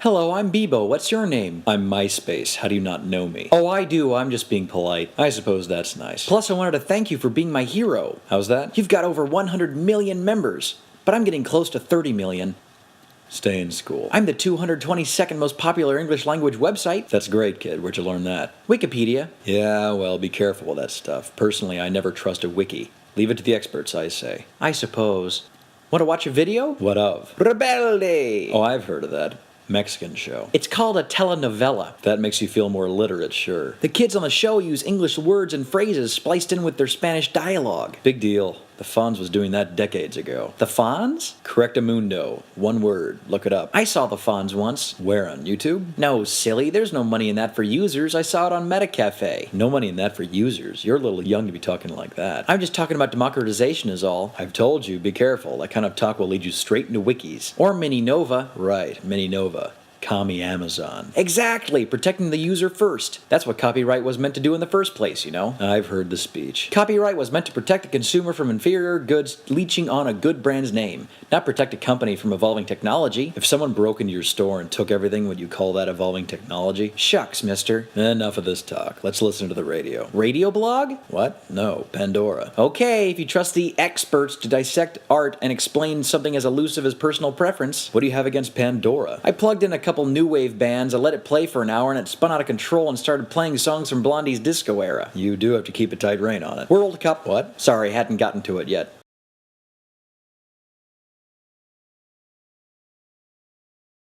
Hello, I'm Bebo. What's your name? I'm MySpace. How do you not know me? Oh, I do. I'm just being polite. I suppose that's nice. Plus, I wanted to thank you for being my hero. How's that? You've got over 100 million members, but I'm getting close to 30 million. Stay in school. I'm the 222nd most popular English language website. That's great, kid. Where'd you learn that? Wikipedia. Yeah, well, be careful with that stuff. Personally, I never trust a wiki. Leave it to the experts, I say. I suppose. Want to watch a video? What of? Rebelde! Oh, I've heard of that. Mexican show. It's called a telenovela. That makes you feel more literate, sure. The kids on the show use English words and phrases spliced in with their Spanish dialogue. Big deal. The Fonz was doing that decades ago. The Fonz? Correctamundo. One word. Look it up. I saw the Fonz once. Where, on YouTube? No, silly. There's no money in that for users. I saw it on Metacafe. No money in that for users. You're a little young to be talking like that. I'm just talking about democratization is all. I've told you, be careful. That kind of talk will lead you straight into wikis. Or Mininova. Right, Mininova. Commie Amazon. Exactly! Protecting the user first. That's what copyright was meant to do in the first place, you know? I've heard the speech. Copyright was meant to protect the consumer from inferior goods leeching on a good brand's name, not protect a company from evolving technology. If someone broke into your store and took everything, would you call that evolving technology? Shucks, mister. Enough of this talk. Let's listen to the radio. Radio blog? What? No, Pandora. Okay, if you trust the experts to dissect art and explain something as elusive as personal preference, what do you have against Pandora? I plugged in a couple new wave bands, I let it play for an hour, and it spun out of control and started playing songs from Blondie's disco era. You do have to keep a tight rein on it. World Cup. What? Sorry, hadn't gotten to it yet.